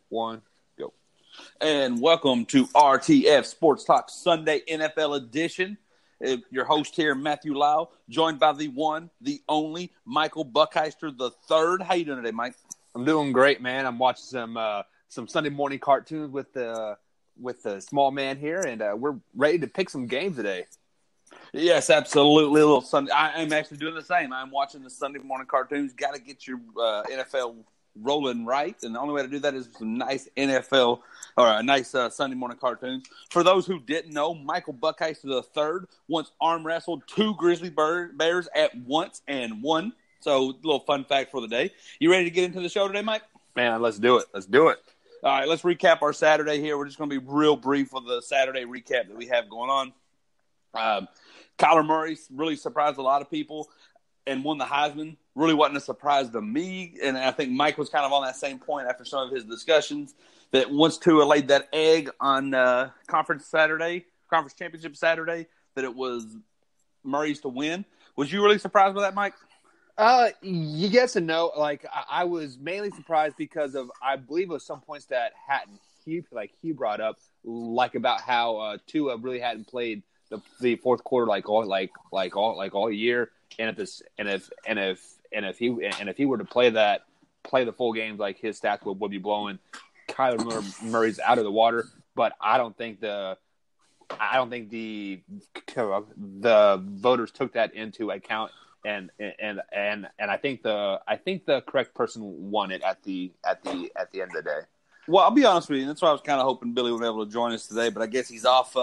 1, go. And welcome to RTF Sports Talk Sunday NFL edition. Your host here, Matthew Lau, joined by the one, the only, Michael Buckheister III. How you doing today, Mike? I'm doing great, man. I'm watching some Sunday morning cartoons with the small man here, and we're ready to pick some games today. Yes, absolutely. A little Sunday. I'm actually doing the same. I'm watching the Sunday morning cartoons. Got to get your NFL rolling right, and the only way to do that is with some nice NFL or a nice Sunday morning cartoons. For those who didn't know, Michael Buckheister III once arm wrestled 2 grizzly bears at once and won. So, a little fun fact for the day. You ready to get into the show today, Mike? Man, let's do it. Let's do it. All right, let's recap our Saturday here. We're just going to be real brief with the Saturday recap that we have going on. Kyler Murray really surprised a lot of people and won the Heisman. Really wasn't a surprise to me, and I think Mike was kind of on that same point after some of his discussions that once Tua laid that egg on conference championship Saturday, that it was Murray's to win. Was you really surprised by that, Mike? Yes and no. Like I was mainly surprised because of I believe it was some points that he brought up, like about how Tua really hadn't played the fourth quarter all year, and if he were to play the full games, like his stats would be blowing Kyler Murray's out of the water. But I don't think the voters took that into account, and I think the correct person won it at the end of the day. Well, I'll be honest with you. That's why I was kind of hoping Billy would be able to join us today, but I guess he's off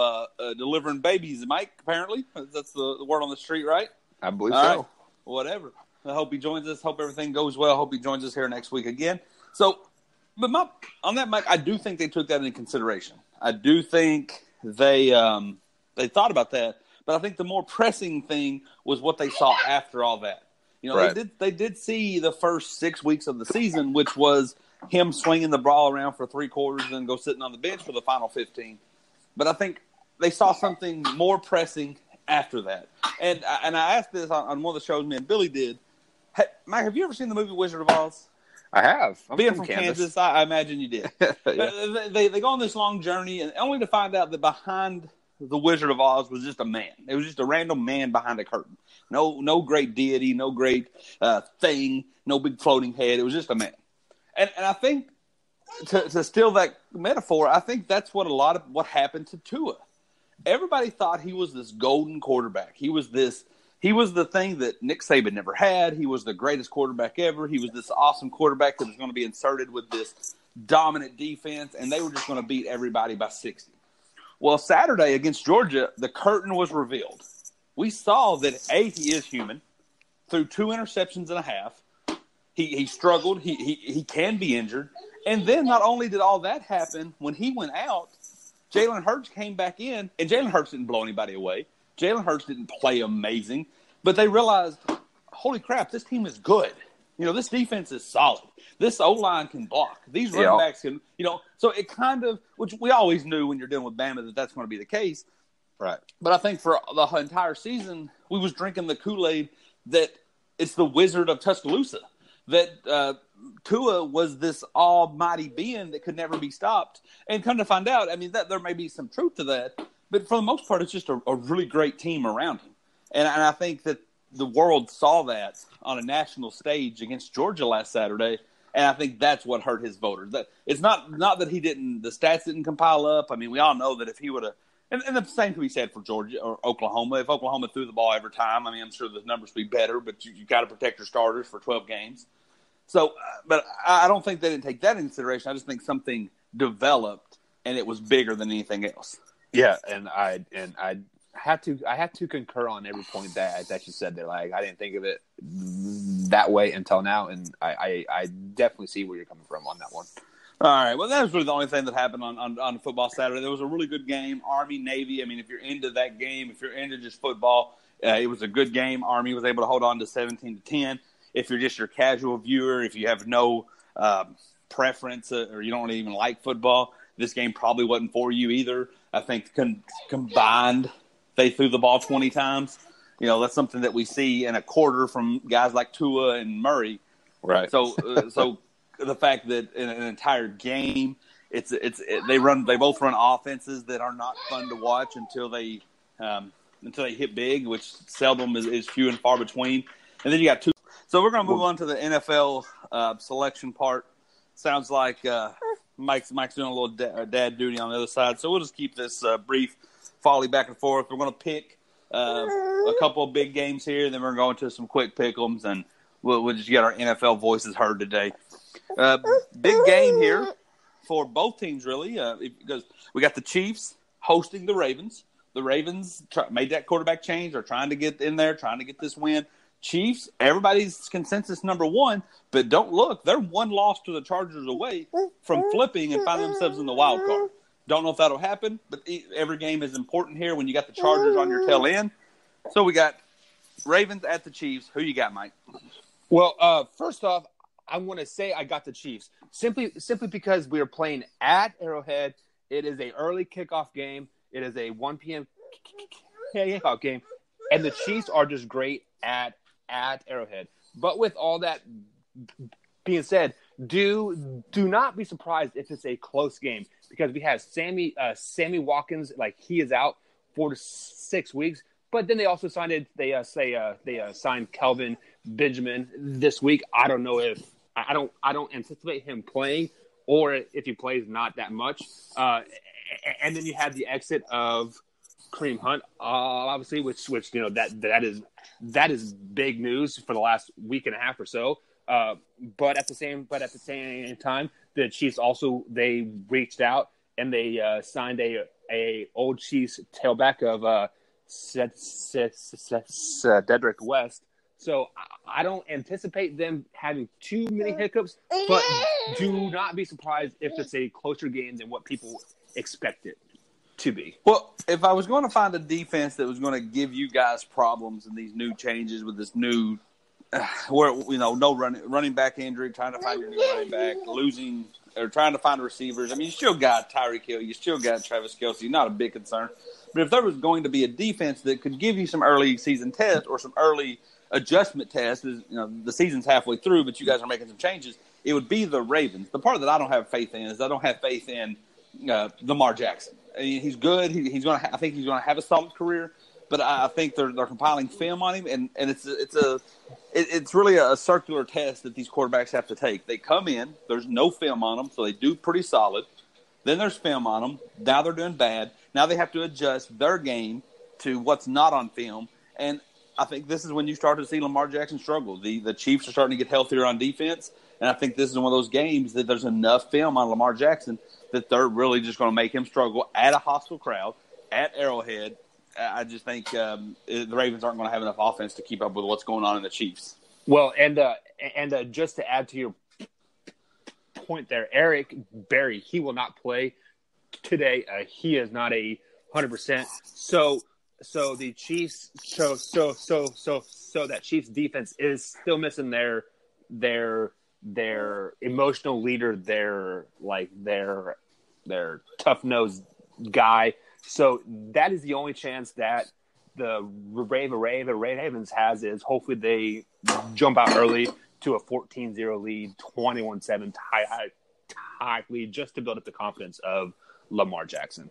delivering babies, Mike, apparently. That's the word on the street, right? I believe All so. Right. Whatever. I hope he joins us. Hope everything goes well. Hope he joins us here next week again. So, but on that, Mike, I do think they took that into consideration. I do think they thought about that, but I think the more pressing thing was what they saw after all that. You know, right. they did see the first 6 weeks of the season, which was him swinging the ball around for 3 quarters and then go sitting on the bench for the final 15. But I think they saw something more pressing after that. And I asked this on one of the shows me and Billy did. Hey, Mike, have you ever seen the movie Wizard of Oz? I have. Being from Kansas, I imagine you did. Yeah. They go on this long journey, and only to find out that behind the Wizard of Oz was just a man. It was just a random man behind a curtain. No great deity, no great thing, no big floating head. It was just a man. And I think to steal that metaphor, I think that's what happened to Tua. Everybody thought he was this golden quarterback. He was the thing that Nick Saban never had. He was the greatest quarterback ever. He was this awesome quarterback that was going to be inserted with this dominant defense, and they were just going to beat everybody by 60. Well, Saturday against Georgia, the curtain was revealed. We saw that, A, he is human, threw 2 interceptions and a half. He struggled. He can be injured. And then not only did all that happen, when he went out, Jalen Hurts came back in, and Jalen Hurts didn't blow anybody away. Jalen Hurts didn't play amazing. But they realized, holy crap, this team is good. You know, this defense is solid. This O-line can block. These running backs can, so it kind of, which we always knew when you're dealing with Bama that that's going to be the case. Right. But I think for the entire season, we was drinking the Kool-Aid that it's the Wizard of Tuscaloosa. That Tua was this almighty being that could never be stopped. And come to find out, I mean, that there may be some truth to that, but for the most part, it's just a really great team around him. And I think that the world saw that on a national stage against Georgia last Saturday, and I think that's what hurt his voters. That it's not that the stats didn't compile up. I mean, we all know that if he would have, and the same can be said for Georgia or Oklahoma. If Oklahoma threw the ball every time, I mean, I'm sure the numbers would be better, but you got to protect your starters for 12 games. So, but I don't think they didn't take that into consideration. I just think something developed, and it was bigger than anything else. Yeah, and I had to concur on every point that you said there. Like I didn't think of it that way until now, and I definitely see where you're coming from on that one. All right. Well, that was really the only thing that happened on football Saturday. There was a really good game, Army Navy. I mean, if you're into that game, if you're into just football, it was a good game. Army was able to hold on to 17-10. If you're just your casual viewer, if you have no preference or you don't even like football, this game probably wasn't for you either. I think combined, they threw the ball 20 times. You know, that's something that we see in a quarter from guys like Tua and Murray. Right. So the fact that in an entire game, they both run offenses that are not fun to watch until they hit big, which seldom is few and far between. And then you got two. So we're going to move on to the NFL selection part. Sounds like Mike's doing a little dad duty on the other side. So we'll just keep this brief, volley back and forth. We're going to pick a couple of big games here, then we're going to go into some quick pick'ems, and we'll just get our NFL voices heard today. Big game here for both teams, really, because we got the Chiefs hosting the Ravens. The Ravens made that quarterback change. They're trying to get in there, trying to get this win. Chiefs, everybody's consensus number one, but don't look. They're one loss to the Chargers away from flipping and finding themselves in the wild card. Don't know if that'll happen, but every game is important here when you got the Chargers on your tail end. So we got Ravens at the Chiefs. Who you got, Mike? Well, first off, I want to say I got the Chiefs simply because we are playing at Arrowhead. It is a early kickoff game. It is a 1 p.m. kickoff game, and the Chiefs are just great at Arrowhead. But with all that being said, do not be surprised if it's a close game, because we have Sammy Watkins, like, he is out 4 to 6 weeks. But then they also signed signed Kelvin Benjamin this week. I don't know if I don't anticipate him playing, or if he plays, not that much. And then you have the exit of Kareem Hunt, obviously, which that is big news for the last week and a half or so. But at the same time, the Chiefs also, they reached out and they signed a old Chiefs tailback of Dedrick West. So I don't anticipate them having too many hiccups, but do not be surprised if it's a closer game than what people expect it to be. Well, if I was going to find a defense that was going to give you guys problems in these new changes with this new, no running back injury, trying to find your new running back, losing or trying to find receivers. I mean, you still got Tyreek Hill, you still got Travis Kelce, not a big concern. But if there was going to be a defense that could give you some early season tests or some early adjustment tests, the season's halfway through, but you guys are making some changes, it would be the Ravens. The part that I don't have faith in is I don't have faith in Lamar Jackson. I mean, he's good. I think he's going to have a solid career, but I think they're compiling film on him, and it's really a circular test that these quarterbacks have to take. They come in, there's no film on them, so they do pretty solid. Then there's film on them. Now they're doing bad. Now they have to adjust their game to what's not on film, and I think this is when you start to see Lamar Jackson struggle. The Chiefs are starting to get healthier on defense, and I think this is one of those games that there's enough film on Lamar Jackson that they're really just going to make him struggle at a hostile crowd, at Arrowhead. I just think the Ravens aren't going to have enough offense to keep up with what's going on in the Chiefs. Well, and just to add to your point there, Eric Berry, he will not play today. He is not 100%. So the Chiefs, so that Chiefs defense is still missing their emotional leader, their tough-nosed guy. So that is the only chance that the Ravens has, is hopefully they jump out early to a 14-0 lead, 21-7 tie lead, just to build up the confidence of Lamar Jackson.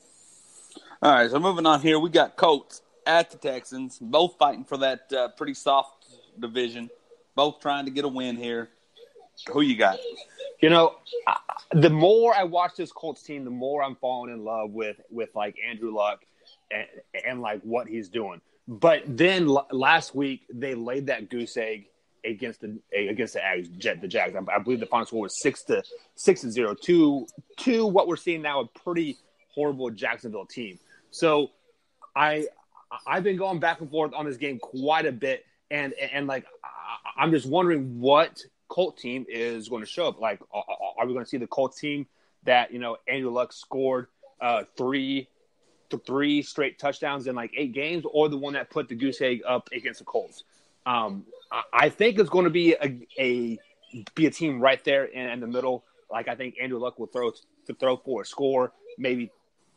All right, so moving on here, we got Colts at the Texans, both fighting for that pretty soft division, both trying to get a win here. Who you got? The more I watch this Colts team, the more I'm falling in love with like Andrew Luck and like what he's doing. But then last week they laid that goose egg against the Jags. I believe the final score was 6-0 to what we're seeing now, a pretty horrible Jacksonville team. So I've been going back and forth on this game quite a bit, and like I'm just wondering what Colt team is going to show up. Like, are we going to see the Colts team that Andrew Luck scored three straight touchdowns in like 8 games, or the one that put the goose egg up against the Colts? I think it's going to be a team right there in the middle. Like, I think Andrew Luck will throw for a score, maybe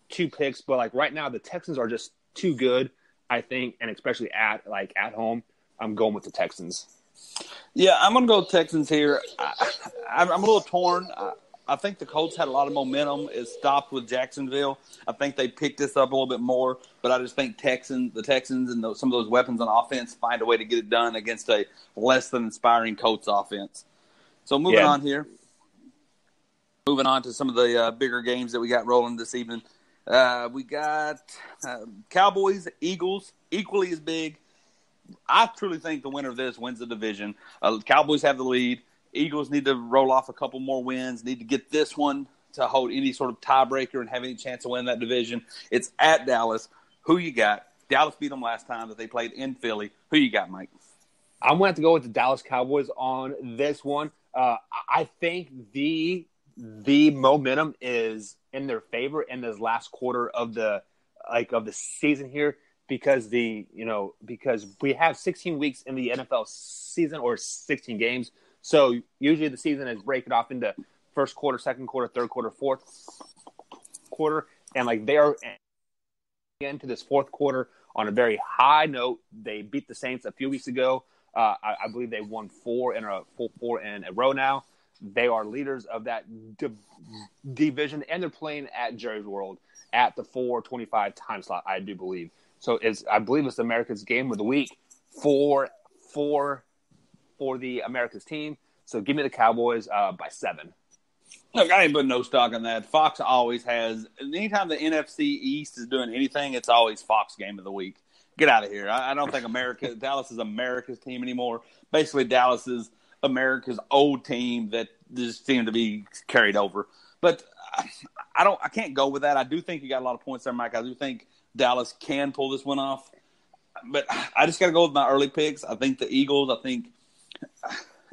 2 picks, but like right now the Texans are just too good, I think, and especially at home, I'm going with the Texans. Yeah, I'm going to go Texans here. I'm a little torn. I think the Colts had a lot of momentum. It stopped with Jacksonville. I think they picked this up a little bit more, but I just think the Texans and some of those weapons on offense find a way to get it done against a less than inspiring Colts offense. So moving on here. Moving on to some of the bigger games that we got rolling this evening. We got Cowboys, Eagles, equally as big. I truly think the winner of this wins the division. Cowboys have the lead. Eagles need to roll off a couple more wins, need to get this one to hold any sort of tiebreaker and have any chance to win that division. It's at Dallas. Who you got? Dallas beat them last time that they played in Philly. Who you got, Mike? I'm going to have to go with the Dallas Cowboys on this one. I think the momentum is in their favor in this last quarter of the season here because because we have 16 weeks in the NFL season or 16 games. So usually the season is breaking off into first quarter, second quarter, third quarter, fourth quarter, and they are into this fourth quarter on a very high note. They beat the Saints a few weeks ago. I believe they won four in a row now. They are leaders of that division, and they're playing at Jerry's World at the 4:25 time slot, I do believe. So I believe it's America's game of the week for the America's team. So give me the Cowboys by 7. Look, I ain't putting no stock on that. Fox always has. Anytime the NFC East is doing anything, it's always Fox game of the week. Get out of here. I don't think Dallas is America's team anymore. Basically, Dallas is America's old team that just seemed to be carried over. But I can't go with that. I do think you got a lot of points there, Mike. I do think Dallas can pull this one off. But I just got to go with my early picks. I think the Eagles,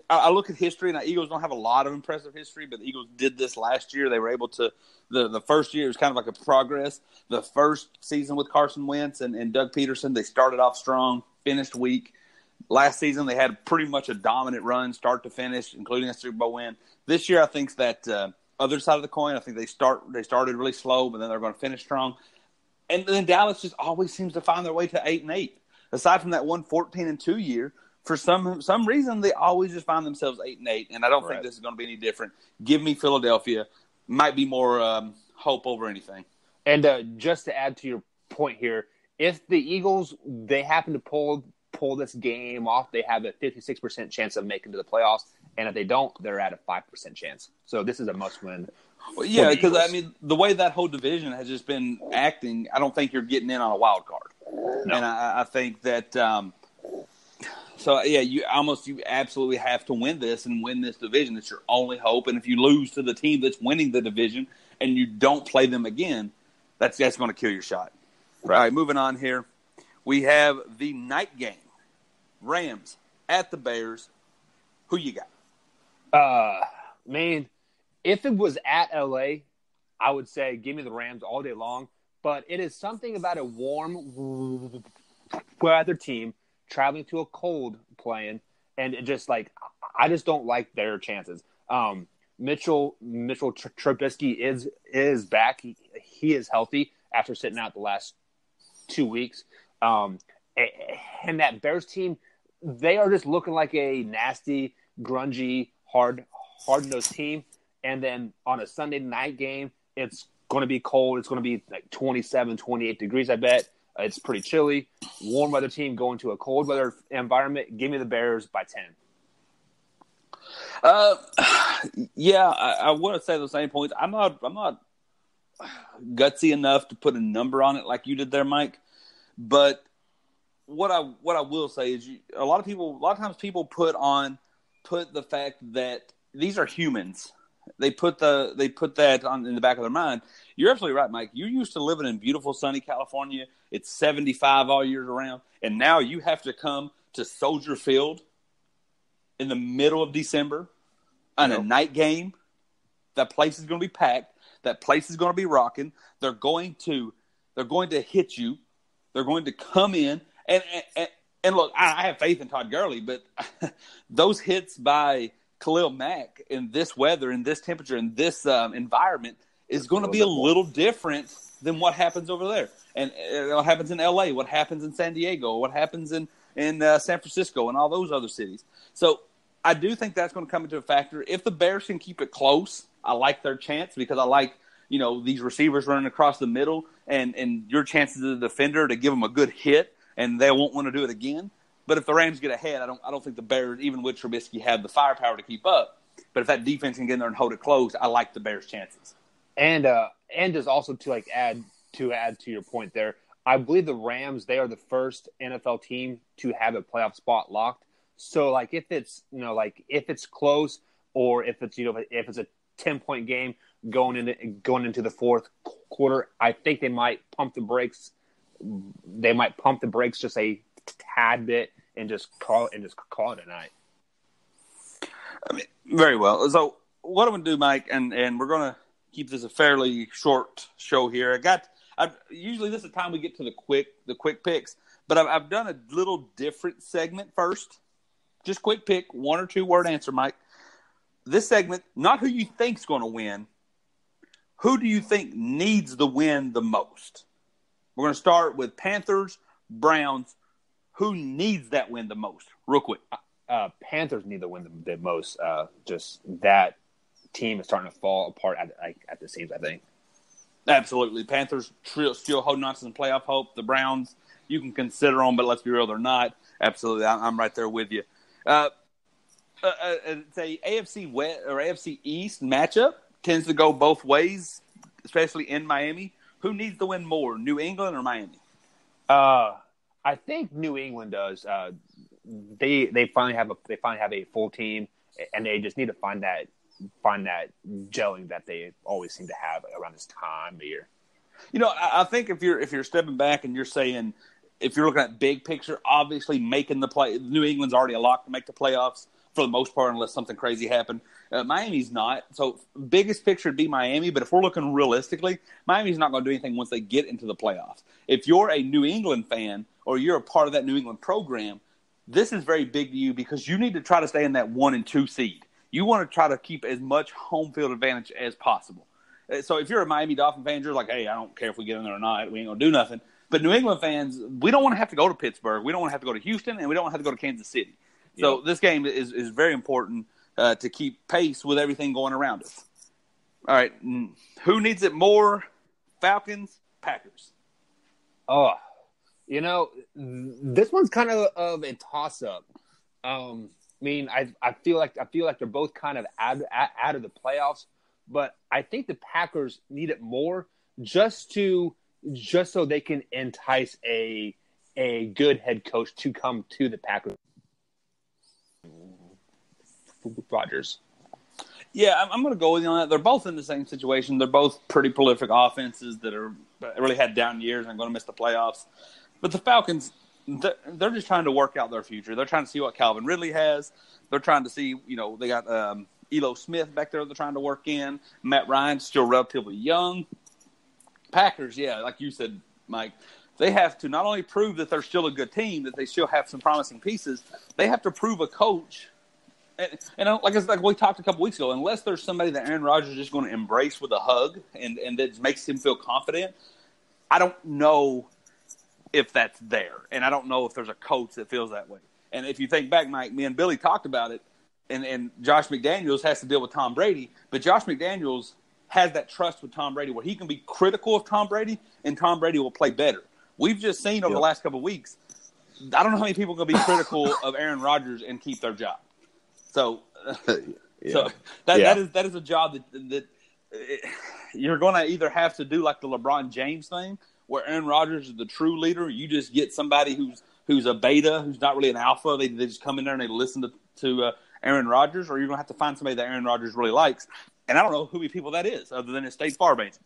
I look at history, and the Eagles don't have a lot of impressive history, but the Eagles did this last year. They were able to the first year was kind of like a progress. The first season with Carson Wentz and Doug Peterson, they started off strong, finished weak. Last season, they had pretty much a dominant run, start to finish, including a Super Bowl win. This year, I think that other side of the coin, I think they started really slow, but then they're going to finish strong. And then Dallas just always seems to find their way to 8-8. Aside from that 14-2 year, for some reason, they always just find themselves 8-8, and I don't think this is going to be any different. Give me Philadelphia. Might be more hope over anything. And just to add to your point here, if the Eagles, they happen to pull this game off, they have a 56% chance of making to the playoffs, and if they don't, they're at a 5% chance. So this is a must-win. Well, yeah, because, the way that whole division has just been acting, I don't think you're getting in on a wild card. No. And I think that you absolutely have to win this and win this division. It's your only hope. And if you lose to the team that's winning the division and you don't play them again, that's going to kill your shot. Right. All right, moving on here. We have the night game. Rams at the Bears. Who you got? Man, if it was at LA, I would say give me the Rams all day long. But it is something about a warm weather team traveling to a cold playing, and it just I just don't like their chances. Mitchell Trubisky is back. He is healthy after sitting out the last 2 weeks. And that Bears team, they are just looking like a nasty, grungy, hard-nosed team. And then on a Sunday night game, it's going to be cold. It's going to be 27, 28 degrees, I bet. It's pretty chilly. Warm weather team going to a cold weather environment. Give me the Bears by 10. I want to say the same points. I'm not gutsy enough to put a number on it like you did there, Mike. But what I will say is a lot of times people put the fact that these are humans. They put that in the back of their mind. You're absolutely right, Mike. You're used to living in beautiful, sunny California. It's 75 all year round, and now you have to come to Soldier Field in the middle of December on a night game. That place is going to be packed. That place is going to be rocking. They're going to hit you. They're going to come in and look. I have faith in Todd Gurley, but those hits by Khalil Mack in this weather, in this temperature, in this environment is going to be a little different than what happens over there. And what happens in LA, what happens in San Diego, what happens in in San Francisco and all those other cities. So I do think that's going to come into a factor. If the Bears can keep it close, I like their chance because I like, these receivers running across the middle and your chances as a defender to give them a good hit, and they won't want to do it again. But if the Rams get ahead, I don't think the Bears, even with Trubisky, have the firepower to keep up. But if that defense can get in there and hold it close, I like the Bears' chances. And just also to add to your point there, I believe the Rams, they are the first NFL team to have a playoff spot locked. So if it's if it's close, or if it's if it's a 10-point game going into the fourth quarter, I think they might pump the brakes. They might pump the brakes just a tad bit and just call it a night. I mean, very well. So what I'm going to do, Mike, and we're going to keep this a fairly short show here. Usually this is the time we get to the quick picks, but I've done a little different segment first. Just quick pick, 1 or 2 word answer, Mike. This segment, not who you think's going to win. Who do you think needs the win the most? We're going to start with Panthers, Browns. Who needs that win the most? Real quick. Panthers need the win the most. Just that team is starting to fall apart at the seams, I think. Absolutely. Panthers still holding on to some playoff hope. The Browns, you can consider them, but let's be real, they're not. Absolutely. I'm right there with you. It's a AFC West or AFC East matchup. Tends to go both ways, especially in Miami. Who needs to win more, New England or Miami? I think New England does. They finally have a full team, and they just need to find that gelling that they always seem to have around this time of year. I think if you're stepping back and you're saying, if you're looking at big picture, obviously making the play, New England's already a lock to make the playoffs for the most part, unless something crazy happened. Miami's not. So biggest picture would be Miami, but if we're looking realistically, Miami's not going to do anything once they get into the playoffs. If you're a New England fan or you're a part of that New England program, this is very big to you because you need to try to stay in that 1 and 2 seed. You want to try to keep as much home field advantage as possible. So if you're a Miami Dolphin fan, you're like, hey, I don't care if we get in there or not. We ain't going to do nothing. But New England fans, we don't want to have to go to Pittsburgh. We don't want to have to go to Houston, and we don't want to have to go to Kansas City. So This game is very important to keep pace with everything going around us. All right. Who needs it more? Falcons, Packers. Oh, this one's kind of a toss-up. I feel like they're both kind of out of the playoffs, but I think the Packers need it more just so they can entice a good head coach to come to the Packers. Rodgers. Yeah, I'm going to go with you on that. They're both in the same situation. They're both pretty prolific offenses that really had down years and are going to miss the playoffs. But the Falcons, they're just trying to work out their future. They're trying to see what Calvin Ridley has. They're trying to see, they got Elo Smith back there they're trying to work in. Matt Ryan's still relatively young. Packers, yeah, like you said, Mike, they have to not only prove that they're still a good team, that they still have some promising pieces, they have to prove a coach. And like we talked a couple weeks ago, unless there's somebody that Aaron Rodgers is just going to embrace with a hug and that makes him feel confident, I don't know if that's there. And I don't know if there's a coach that feels that way. And if you think back, Mike, me and Billy talked about it, and Josh McDaniels has to deal with Tom Brady, but Josh McDaniels has that trust with Tom Brady where he can be critical of Tom Brady, and Tom Brady will play better. We've just seen over the last couple of weeks, I don't know how many people are going to be critical of Aaron Rodgers and keep their job. So that is a job that you're going to either have to do like the LeBron James thing, where Aaron Rodgers is the true leader. You just get somebody who's a beta, who's not really an alpha. They just come in there and they listen to Aaron Rodgers, or you're going to have to find somebody that Aaron Rodgers really likes. And I don't know who many people that is, other than his State Farm agent.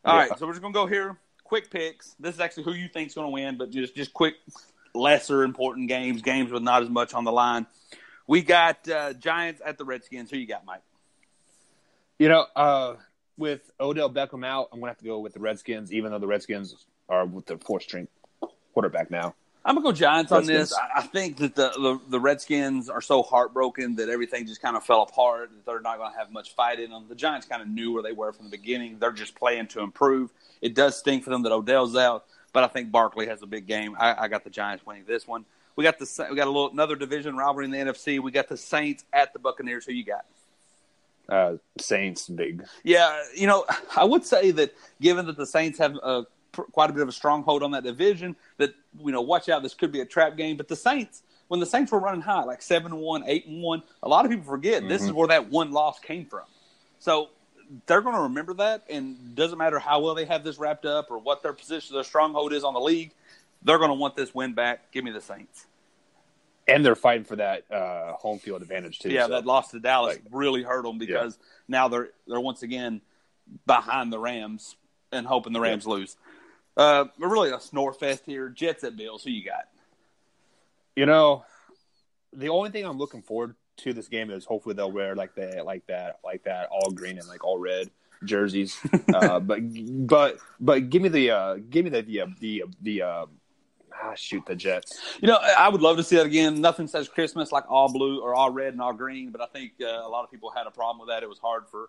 All right, so we're just going to go here. Quick picks. This is actually who you think's going to win, but just quick, lesser important games with not as much on the line. We got Giants at the Redskins. Who you got, Mike? With Odell Beckham out, I'm going to have to go with the Redskins, even though the Redskins are with the fourth-string quarterback now. I'm going to go Giants on this. I think that the Redskins are so heartbroken that everything just kind of fell apart, that they're not going to have much fight in them. The Giants kind of knew where they were from the beginning. They're just playing to improve. It does stink for them that Odell's out, but I think Barkley has a big game. I got the Giants winning this one. We got another division rivalry in the NFC. We got the Saints at the Buccaneers. Who you got? Saints big. Yeah, I would say that given that the Saints have quite a bit of a stronghold on that division, that watch out, this could be a trap game. But the Saints, when the Saints were running high, like 7-1, 8-1, a lot of people forget this is where that one loss came from. So they're going to remember that, and doesn't matter how well they have this wrapped up or what their position, their stronghold is on the league, they're going to want this win back. Give me the Saints. And they're fighting for that home field advantage too. Yeah, so. That loss to Dallas really hurt them because now they're once again behind the Rams and hoping the Rams lose. Really a snore fest here. Jets at Bills. Who you got? The only thing I'm looking forward to this game is hopefully they'll wear like that all green and like all red jerseys. But give me the Jets. I would love to see that again. Nothing says Christmas like all blue or all red and all green, but I think a lot of people had a problem with that. It was hard for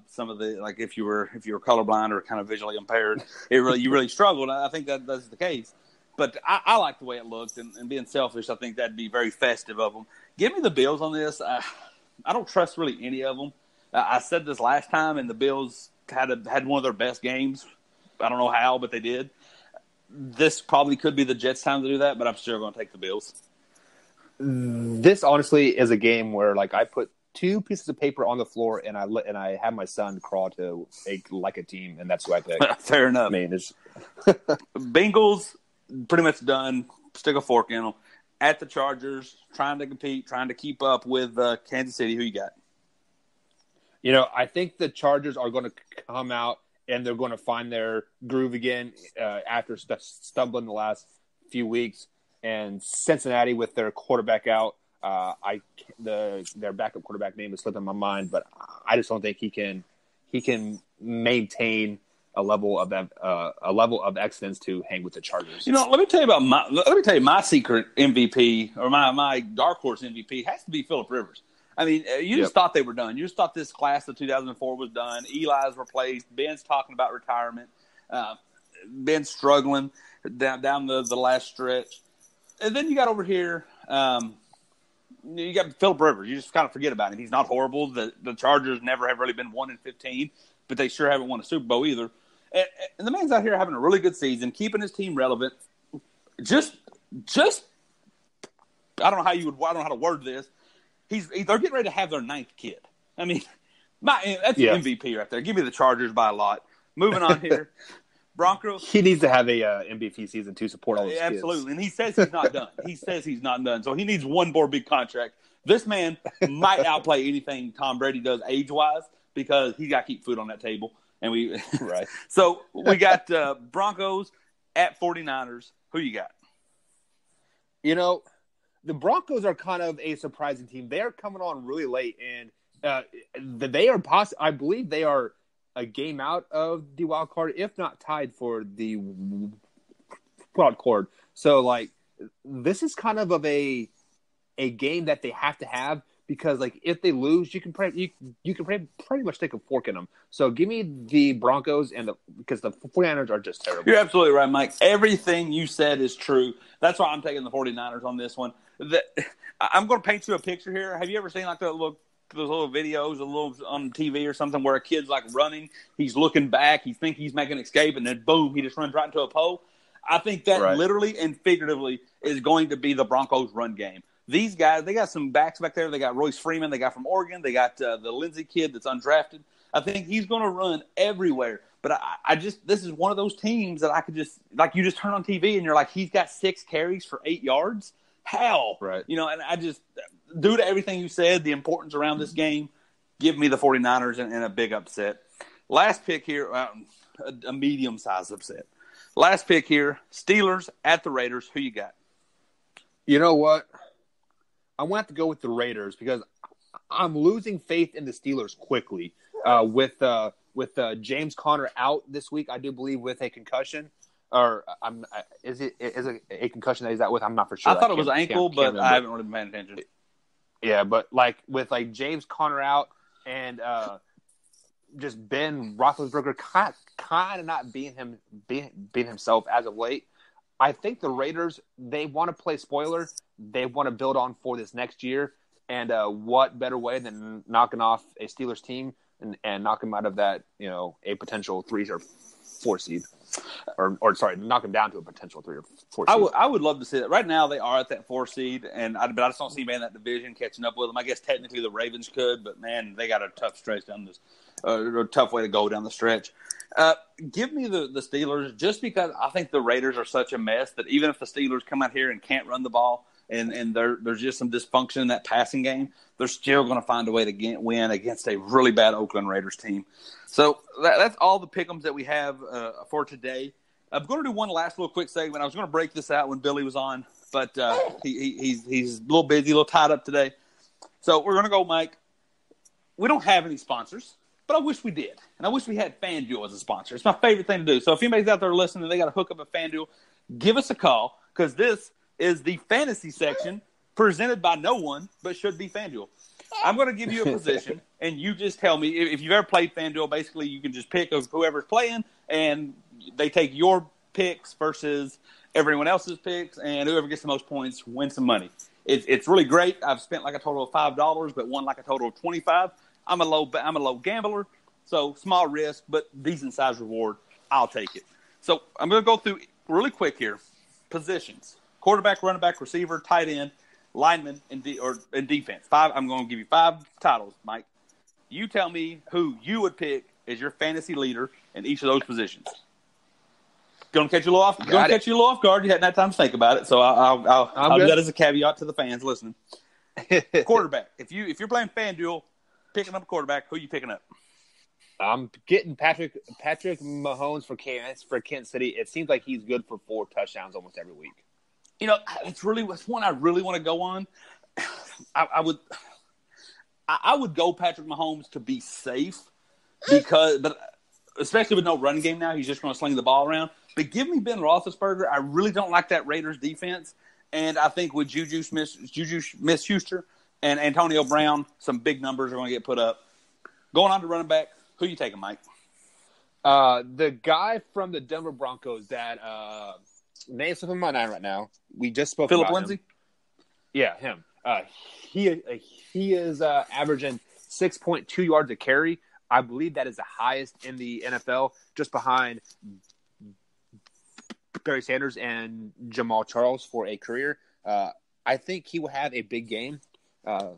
some of the, like if you were colorblind or kind of visually impaired, you really struggled. I think that's the case. But I like the way it looked, and being selfish, I think that'd be very festive of them. Give me the Bills on this. I don't trust really any of them. I said this last time, and the Bills had one of their best games. I don't know how, but they did. This probably could be the Jets' time to do that, but I'm still going to take the Bills. This honestly is a game where like I put 2 pieces of paper on the floor and I have my son crawl to like a team, and that's who I pick. Fair enough. I mean, it's Bengals pretty much done. Stick a fork in them. At the Chargers, trying to compete, trying to keep up with Kansas City. Who you got? I think the Chargers are going to come out and they're going to find their groove again after stumbling the last few weeks. And Cincinnati with their quarterback out, their backup quarterback name is slipping my mind, but I just don't think he can maintain a level of excellence to hang with the Chargers. Let me tell you my secret MVP or my dark horse MVP has to be Phillip Rivers. I mean, you just thought they were done. You just thought this class of 2004 was done. Eli's replaced. Ben's talking about retirement. Ben's struggling down the last stretch. And then you got over here, you got Phillip Rivers. You just kind of forget about him. He's not horrible. The Chargers never have really been 1-15, but they sure haven't won a Super Bowl either. And the man's out here having a really good season, keeping his team relevant. Just I don't know how to word this. They're getting ready to have their 9th kid. I mean, that's an MVP right there. Give me the Chargers by a lot. Moving on here, Broncos. He needs to have a MVP season to support all his kids. Absolutely, and he says he's not done. He says he's not done, so he needs one more big contract. This man might outplay anything Tom Brady does age-wise because he's got to keep food on that table. And right. So we got Broncos at 49ers. Who you got? The Broncos are kind of a surprising team. They are coming on really late, and they are I believe they are a game out of the wild card, if not tied for the wild card. So, like, this is kind of a game that they have to have because, like, if they lose, you can pretty much take a fork in them. So, give me the Broncos because the 49ers are just terrible. You're absolutely right, Mike. Everything you said is true. That's why I'm taking the 49ers on this one. I'm going to paint you a picture here. Have you ever seen like those little videos on TV or something where a kid's like running, he's looking back, he thinks he's making an escape, and then boom, he just runs right into a pole? I think that literally and figuratively is going to be the Broncos' run game. These guys, they got some backs back there. They got Royce Freeman. They got from Oregon. They got the Lindsey kid that's undrafted. I think he's going to run everywhere. But this is one of those teams that I could just, like, you just turn on TV and you're like, he's got 6 carries for 8 yards. How? Right. And I just, due to everything you said, the importance around this game, give me the 49ers and a big upset. Last pick here, a medium-sized upset. Last pick here, Steelers at the Raiders. Who you got? You know what? I'm going to have to go with the Raiders because I'm losing faith in the Steelers quickly. With James Conner out this week, I do believe with a concussion. Or is it a concussion that he's out with? I'm not for sure. I thought it was ankle, but I haven't really been paying attention. Yeah, but with James Conner out and just Ben Roethlisberger kind of not being himself as of late, I think the Raiders, they want to play spoiler. They want to build on for this next year. And what better way than knocking off a Steelers team and knock them out of that, a potential 3 or 4 seed. Or sorry, knock them down to a potential 3 or 4 seed. I would love to see that. Right now, they are at that 4 seed, but I just don't see anybody in that division catching up with them. I guess technically the Ravens could, but man, they got a tough stretch down this, a tough way to go down the stretch. Give me the Steelers just because I think the Raiders are such a mess that even if the Steelers come out here and can't run the ball and there's just some dysfunction in that passing game, they're still going to find a way to win against a really bad Oakland Raiders team. So that's all the pick'ems that we have for today. I'm going to do one last little quick segment. I was going to break this out when Billy was on, but he's a little busy, a little tied up today. So we're going to go, Mike. We don't have any sponsors, but I wish we did. And I wish we had FanDuel as a sponsor. It's my favorite thing to do. So if anybody's out there listening and they got to hook up a FanDuel, give us a call because this is the fantasy section presented by no one but should be FanDuel. I'm going to give you a position, and you just tell me if you've ever played FanDuel. Basically, you can just pick of whoever's playing, and they take your picks versus everyone else's picks, and whoever gets the most points wins some money. It's really great. I've spent like a total of $5, but won like a total of $25. I'm a low gambler, so small risk, but decent size reward. I'll take it. So I'm going to go through really quick here. Positions: quarterback, running back, receiver, tight end, lineman, and defense. I'm going to give you 5 titles, Mike. You tell me who you would pick as your fantasy leader in each of those positions. Going to catch you a little off guard. You hadn't had time to think about it, so I'll do that as a caveat to the fans listening. Quarterback. If you're playing FanDuel, picking up a quarterback, who are you picking up? I'm getting Patrick Mahomes for Kansas City. It seems like he's good for 4 touchdowns almost every week. It's one I really want to go on. I would go Patrick Mahomes to be safe but especially with no running game now, he's just going to sling the ball around. But give me Ben Roethlisberger. I really don't like that Raiders defense, and I think with Juju Smith-Schuster and Antonio Brown, some big numbers are going to get put up. Going on to running back, who you taking, Mike? The guy from the Denver Broncos that name's slipping my mind right now. We just spoke Philip about Lindsay? him. Yeah, him. He is averaging 6.2 yards a carry. I believe that is the highest in the NFL, just behind Barry Sanders and Jamal Charles for a career. I think he will have a big game.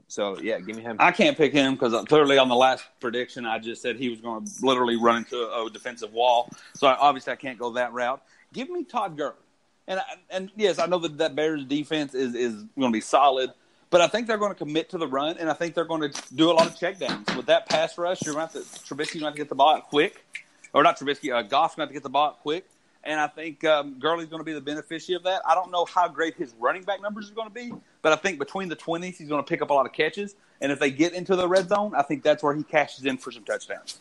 So, yeah, give me him. I can't pick him because clearly on the last prediction, I just said he was going to literally run into a defensive wall. So, obviously, I can't go that route. Give me Todd Gurley. And yes, I know that Bears defense is going to be solid, but I think they're going to commit to the run, and I think they're going to do a lot of checkdowns. With that pass rush, Trubisky's going to have to get the ball out quick. Or not Trubisky, Goff's going to have to get the ball out quick. And I think Gurley's going to be the beneficiary of that. I don't know how great his running back numbers are going to be, but I think between the 20s, he's going to pick up a lot of catches. And if they get into the red zone, I think that's where he cashes in for some touchdowns.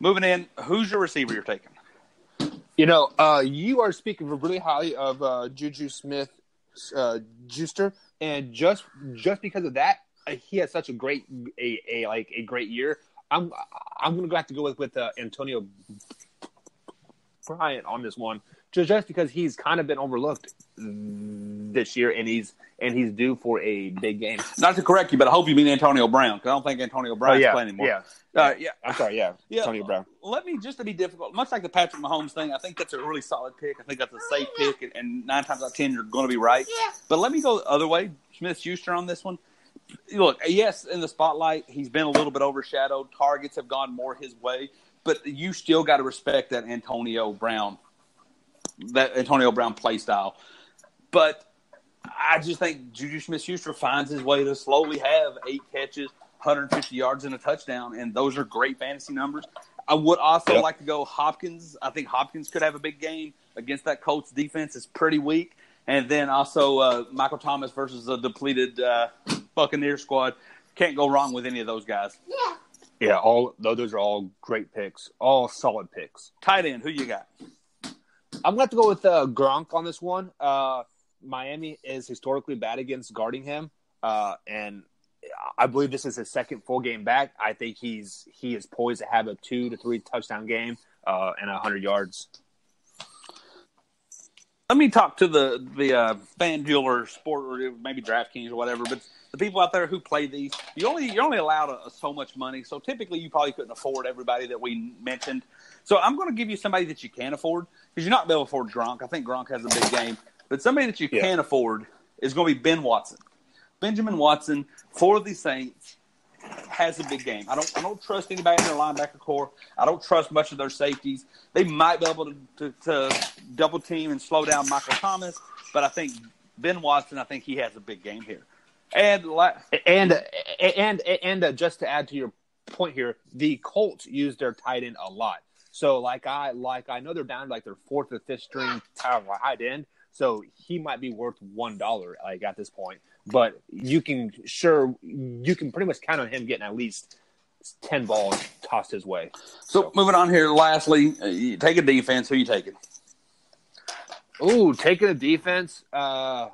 Moving in, who's your receiver you're taking? You are speaking really highly of Juju Smith-Schuster, and just because of that, he has such a great year. I'm going to have to go with Antonio Bryant on this one, just because he's kind of been overlooked this year, and he's due for a big game. Not to correct you, but I hope you mean Antonio Brown, because I don't think Antonio Brown's playing anymore. Yeah. I'm sorry, Antonio Brown. Let me, just to be difficult, much like the Patrick Mahomes thing, I think that's a really solid pick. I think that's a safe pick, and 9 times out of 10, you're going to be right. Yeah. But let me go the other way, Smith-Schuster on this one. Look, yes, in the spotlight, he's been a little bit overshadowed. Targets have gone more his way. But you still got to respect that Antonio Brown play style. But I just think Juju Smith-Schuster finds his way to slowly have 8 catches, 150 yards, and a touchdown, and those are great fantasy numbers. I would also like to go Hopkins. I think Hopkins could have a big game against that Colts defense. It's pretty weak. And then also Michael Thomas versus a depleted Buccaneer squad. Can't go wrong with any of those guys. Yeah, those are all great picks, all solid picks. Tight end, who you got? I'm going to have to go with Gronk on this one. Miami is historically bad against guarding him, and I believe this is his second full game back. I think he is poised to have a 2 to 3 touchdown game and 100 yards. Let me talk to the FanDuel or Sport or maybe DraftKings or whatever, but the people out there who play these, you're only allowed so much money. So typically, you probably couldn't afford everybody that we mentioned. So I'm going to give you somebody that you can afford because you're not going to be able to afford Gronk. I think Gronk has a big game, but somebody that you can afford is going to be Ben Watson. Benjamin Watson for the Saints has a big game. I don't trust anybody in their linebacker core. I don't trust much of their safeties. They might be able to double team and slow down Michael Thomas, but I think Ben Watson, I think he has a big game here. And just to add to your point here, the Colts use their tight end a lot. So I know they're down to like their fourth or fifth string tight end. So he might be worth $1 like at this point. But you can pretty much count on him getting at least 10 balls tossed his way. So moving on here, lastly, you take a defense. Who you taking? Ooh, taking a defense. I'm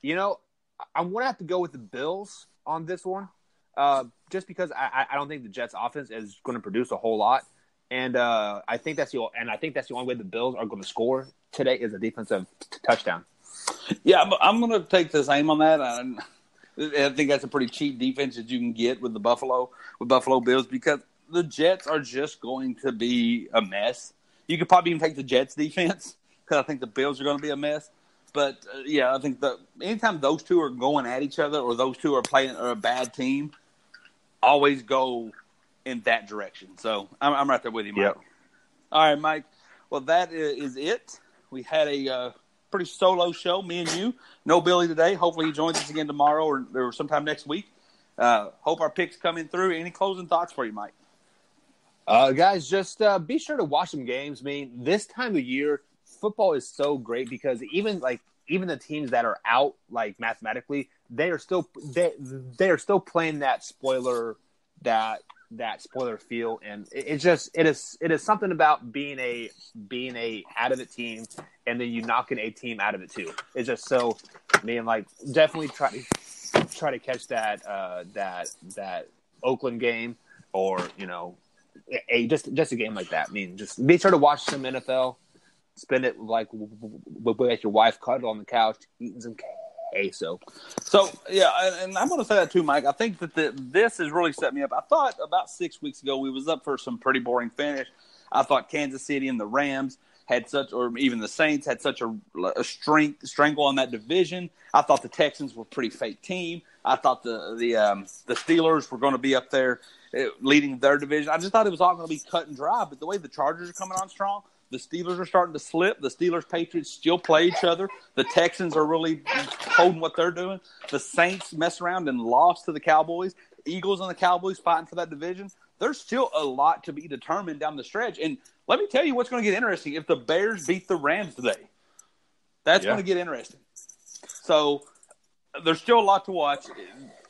going to have to go with the Bills on this one, just because I don't think the Jets' offense is going to produce a whole lot, and I think that's the only way the Bills are going to score today is a defensive touchdown. Yeah, I'm going to take the same on that. I think that's a pretty cheap defense that you can get with Buffalo Bills because the Jets are just going to be a mess. You could probably even take the Jets defense because I think the Bills are going to be a mess. But, I think anytime those two are going at each other or those two are playing a bad team, always go in that direction. So I'm right there with you, Mike. Yep. All right, Mike. Well, that is it. We had a pretty solo show, me and you. No Billy today. Hopefully he joins us again tomorrow or sometime next week. Hope our picks come in through. Any closing thoughts for you, Mike? Guys, just be sure to watch some games. I mean, this time of year, football is so great because even the teams that are out, like mathematically, they are still playing that spoiler feel, and it is something about being a out of it team, and then you knocking a team out of it too. It's just so, definitely try to catch that Oakland game or just a game like that. I mean, just be sure to watch some NFL. Spend it with your wife, cuddle on the couch, eating some queso. So, and I'm going to say that too, Mike. I think that this has really set me up. I thought about 6 weeks ago we was up for some pretty boring finish. I thought Kansas City and the Rams or even the Saints had such a strangle on that division. I thought the Texans were a pretty fake team. I thought the Steelers were going to be up there leading their division. I just thought it was all going to be cut and dry. But the way the Chargers are coming on strong, the Steelers are starting to slip. The Steelers-Patriots still play each other. The Texans are really holding what they're doing. The Saints messed around and lost to the Cowboys. Eagles and the Cowboys fighting for that division. There's still a lot to be determined down the stretch. And let me tell you what's going to get interesting. If the Bears beat the Rams today, that's going to get interesting. So there's still a lot to watch.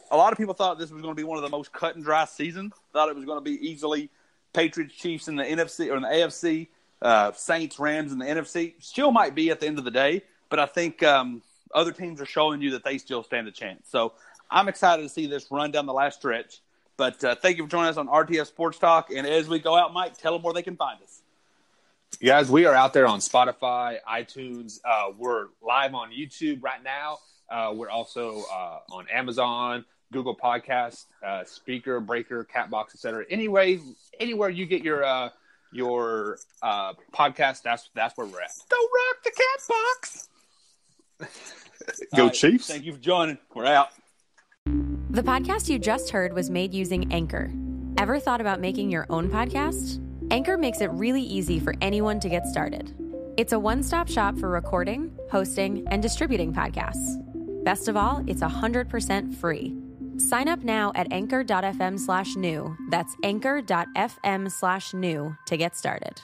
A lot of people thought this was going to be one of the most cut-and-dry seasons. Thought it was going to be easily Patriots, Chiefs in the NFC or in the AFC. Saints, Rams in the NFC still might be at the end of the day, but I think other teams are showing you that they still stand a chance. So I'm excited to see this run down the last stretch. But thank you for joining us on RTF Sports Talk. And as we go out, Mike, tell them where they can find us. Guys, we are out there on Spotify, iTunes. We're live on YouTube right now. We're also on Amazon, Google Podcasts, Speaker, Breaker, Catbox, etc. Anywhere you get your podcast, that's where we're at. Don't rock the cat box. Go Chiefs. Thank you for joining. We're out. The podcast you just heard was made using Anchor. Ever thought about making your own podcast? Anchor makes it really easy for anyone to get started. It's a one-stop shop for recording, hosting, and distributing podcasts. Best of all, it's 100% free. Sign up now at anchor.fm/new. That's anchor.fm/new to get started.